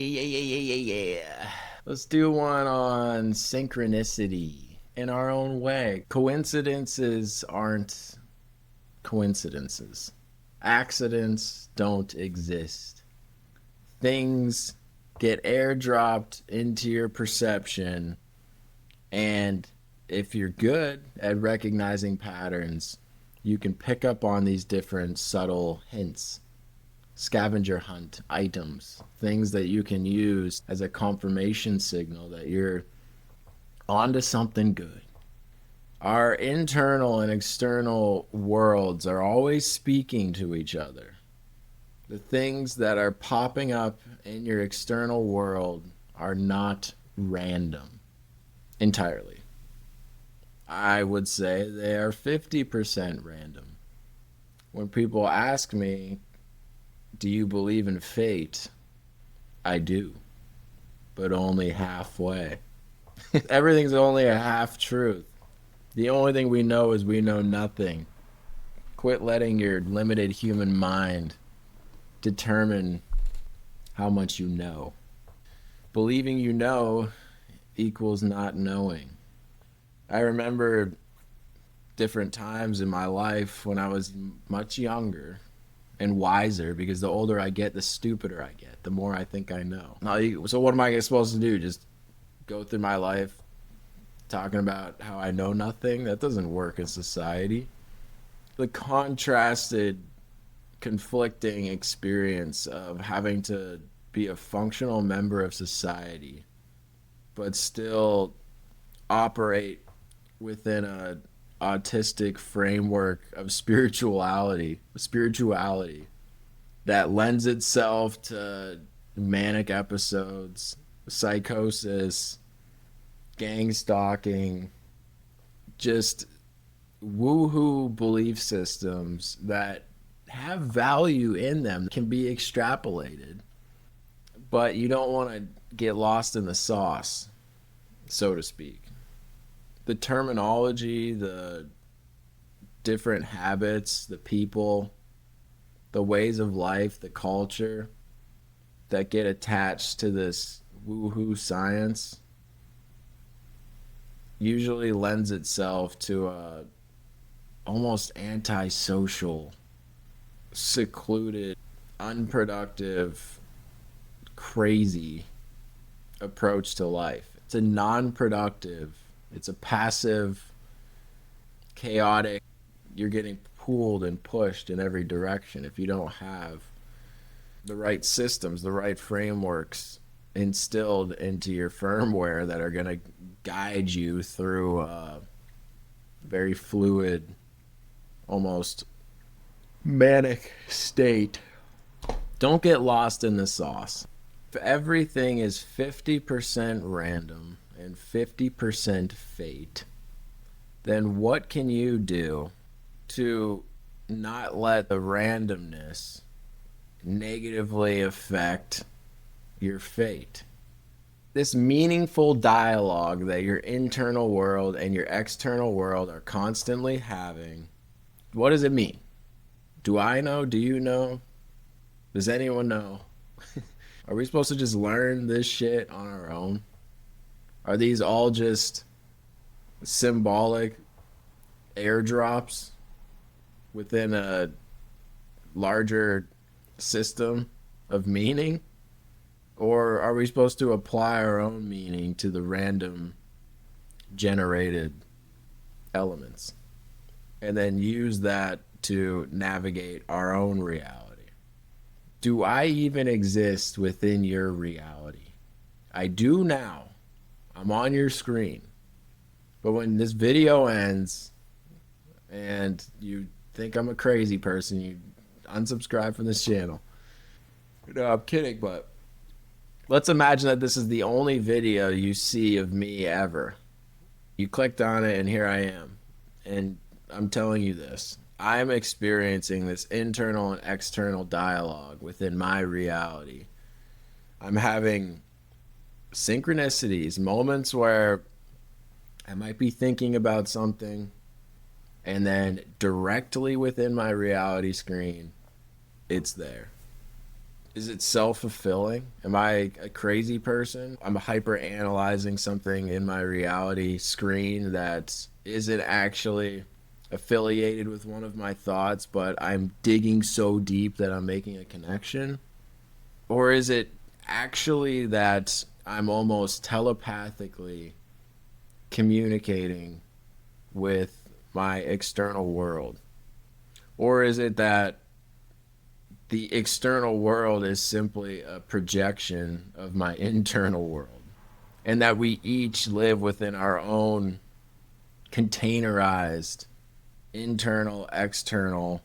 Yeah. Let's do one on synchronicity in our own way. Coincidences aren't coincidences. Accidents don't exist. Things get airdropped into your perception, and if you're good at recognizing patterns, you can pick up on these different subtle hints, scavenger hunt items, things that you can use as a confirmation signal that you're onto something good. Our internal and external worlds are always speaking to each other. The things that are popping up in your external world are not random entirely. I would say they are 50% random. When people ask me, do you believe in fate? I do, but only halfway. Everything's only a half truth. The only thing we know is we know nothing. Quit letting your limited human mind determine how much you know. Believing you know equals not knowing. I remember different times in my life when I was much younger and wiser, because the older I get, the stupider I get, the more I think I know. So what am I supposed to do? Just go through my life talking about how I know nothing? That doesn't work in society. The contrasted, conflicting experience of having to be a functional member of society, but still operate within a autistic framework of spirituality that lends itself to manic episodes, psychosis, gang stalking, just woohoo belief systems that have value in them, can be extrapolated, but you don't want to get lost in the sauce, so to speak. The terminology, the different habits, the people, the ways of life, the culture that get attached to this woohoo science usually lends itself to a almost antisocial, secluded, unproductive, crazy approach to life. It's a non-productive, it's a passive, chaotic, you're getting pulled and pushed in every direction if you don't have the right systems, the right frameworks instilled into your firmware that are going to guide you through a very fluid, almost manic state. Don't get lost in the sauce. If everything is 50% random and 50% fate, then what can you do to not let the randomness negatively affect your fate? This meaningful dialogue that your internal world and your external world are constantly having, what does it mean? Do I know? Do you know? Does anyone know? Are we supposed to just learn this shit on our own? Are these all just symbolic airdrops within a larger system of meaning? Or are we supposed to apply our own meaning to the random generated elements and then use that to navigate our own reality? Do I even exist within your reality? I do now. I'm on your screen. But when this video ends and you think I'm a crazy person, you unsubscribe from this channel. No, I'm kidding, but let's imagine that this is the only video you see of me ever. You clicked on it and here I am. And I'm telling you this. I'm experiencing this internal and external dialogue within my reality. I'm having synchronicities, moments where I might be thinking about something, and then directly within my reality screen, it's there. Is it self-fulfilling? Am I a crazy person? I'm hyper analyzing something in my reality screen that isn't actually affiliated with one of my thoughts, but I'm digging so deep that I'm making a connection? Or is it actually that I'm almost telepathically communicating with my external world? Or is it that the external world is simply a projection of my internal world, and that we each live within our own containerized internal external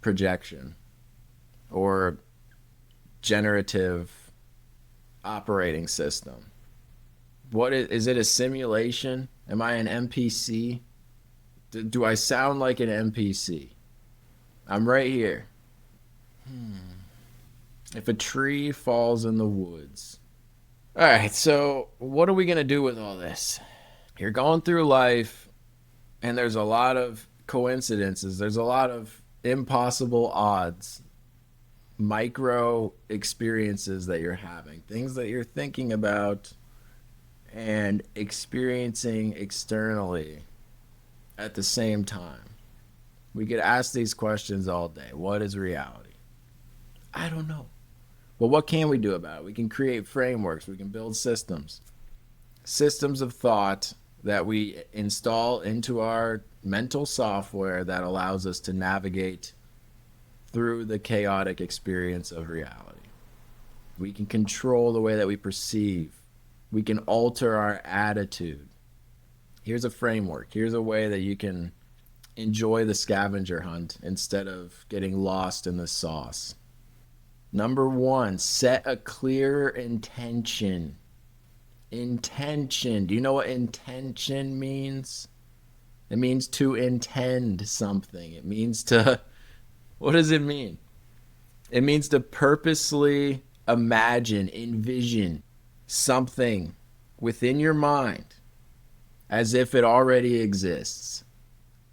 projection or generative operating system? What is it, a simulation? Am I an NPC? Do I sound like an NPC? I'm right here. If a tree falls in the woods. All right, so what are we going to do with all this? You're going through life, and there's a lot of coincidences, there's a lot of impossible odds, micro experiences that you're having, things that you're thinking about and experiencing externally at the same time. We could ask these questions all day. What is reality? I don't know. Well, what can we do about it? We can create frameworks, we can build systems of thought that we install into our mental software that allows us to navigate through the chaotic experience of reality. We can control the way that we perceive. We can alter our attitude. Here's a framework. Here's a way that you can enjoy the scavenger hunt instead of getting lost in the sauce. Number one, set a clear intention. Intention. Do you know what intention means? It means to intend something. It means to, what does it mean? It means to purposely imagine, envision something within your mind as if it already exists.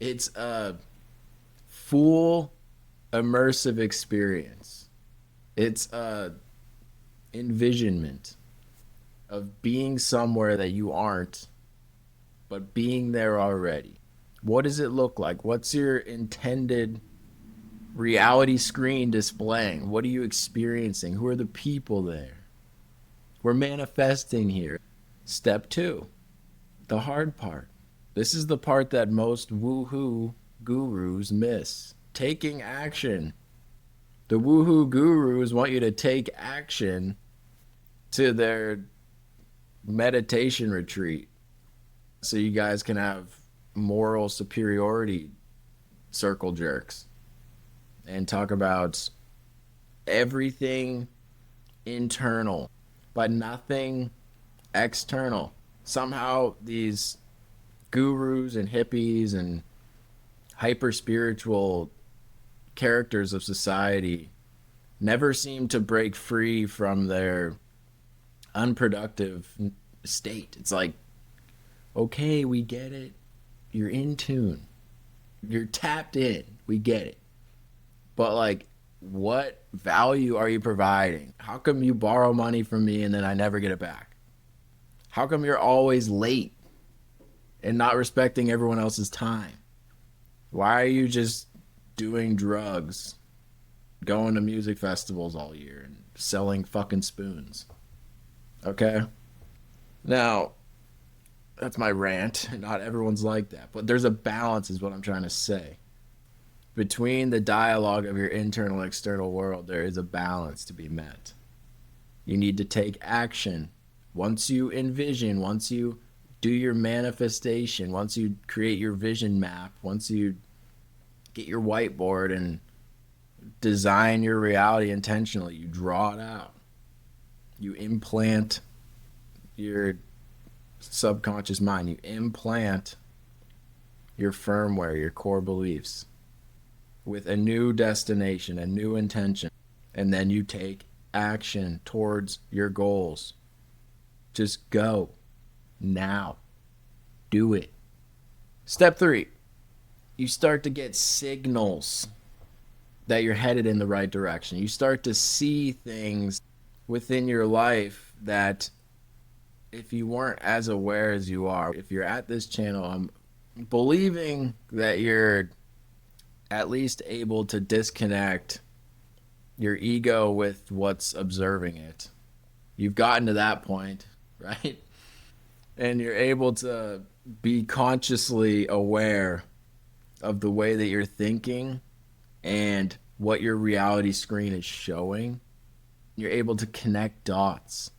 It's a full immersive experience. It's a envisionment of being somewhere that you aren't, but being there already. What does it look like? What's your intended reality screen displaying? What are you experiencing? Who are the people there? We're manifesting here. Step two, the hard part. This is the part that most woohoo gurus miss. Taking action. The woohoo gurus want you to take action to their meditation retreat so you guys can have moral superiority circle jerks and talk about everything internal but nothing external. Somehow these gurus and hippies and hyper spiritual characters of society never seem to break free from their unproductive state. It's like, okay, we get it. You're in tune. You're tapped in. We get it. But like, what value are you providing? How come you borrow money from me and then I never get it back? How come you're always late and not respecting everyone else's time? Why are you just doing drugs, going to music festivals all year and selling fucking spoons? Okay? Now, that's my rant. Not everyone's like that. But there's a balance, is what I'm trying to say. Between the dialogue of your internal and external world, there is a balance to be met. You need to take action. Once you envision, once you do your manifestation, once you create your vision map, once you get your whiteboard and design your reality intentionally, you draw it out. You implant your subconscious mind. You implant your firmware, your core beliefs with a new destination, a new intention, and then you take action towards your goals. Just go now. Do it. Step 3, you start to get signals. that you're headed in the right direction. You start to see things within your life that if you weren't as aware as you are, if you're at this channel, I'm believing that you're at least able to disconnect your ego with what's observing it. You've gotten to that point, right? And you're able to be consciously aware of the way that you're thinking and what your reality screen is showing. You're able to connect dots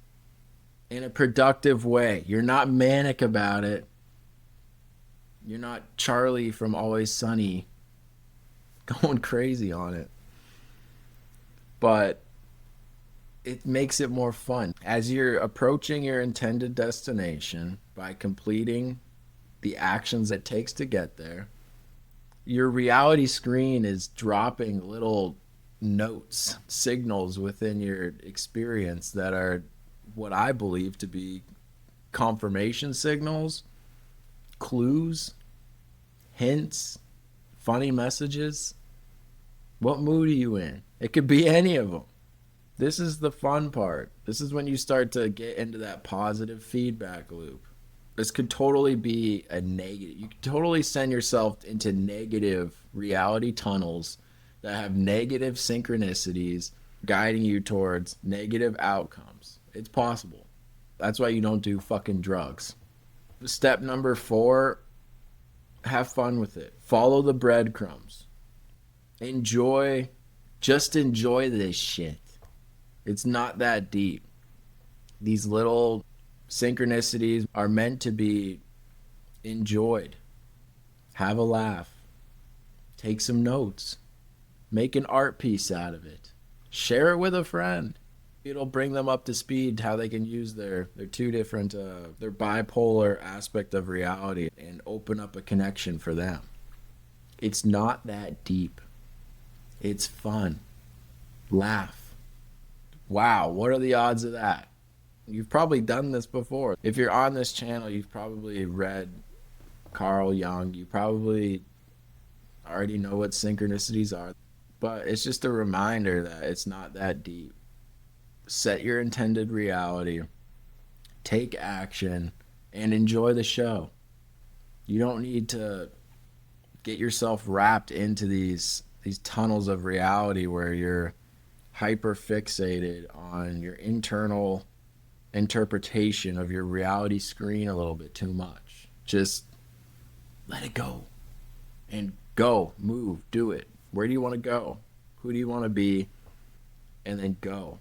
in a productive way. You're not manic about it. You're not Charlie from Always Sunny going crazy on it. But it makes it more fun. As you're approaching your intended destination by completing the actions it takes to get there, your reality screen is dropping little notes, signals within your experience that are what I believe to be confirmation signals, clues, hints, funny messages. What mood are you in? It could be any of them. This is the fun part. This is when you start to get into that positive feedback loop. This could totally be a negative. You could totally send yourself into negative reality tunnels that have negative synchronicities guiding you towards negative outcomes. It's possible. That's why you don't do fucking drugs. Step number 4, have fun with it. Follow the breadcrumbs. Enjoy, just enjoy this shit. It's not that deep. These little synchronicities are meant to be enjoyed. Have a laugh. Take some notes. Make an art piece out of it. Share it with a friend. It'll bring them up to speed how they can use their two different, their bipolar aspect of reality and open up a connection for them. It's not that deep. It's fun. Laugh. Wow, what are the odds of that? You've probably done this before. If you're on this channel, you've probably read Carl Jung. You probably already know what synchronicities are. But it's just a reminder that it's not that deep. Set your intended reality, take action, and enjoy the show. You don't need to get yourself wrapped into these tunnels of reality where you're hyper fixated on your internal interpretation of your reality screen a little bit too much. Just let it go and move, do it. Where do you want to go? Who do you want to be? And then go.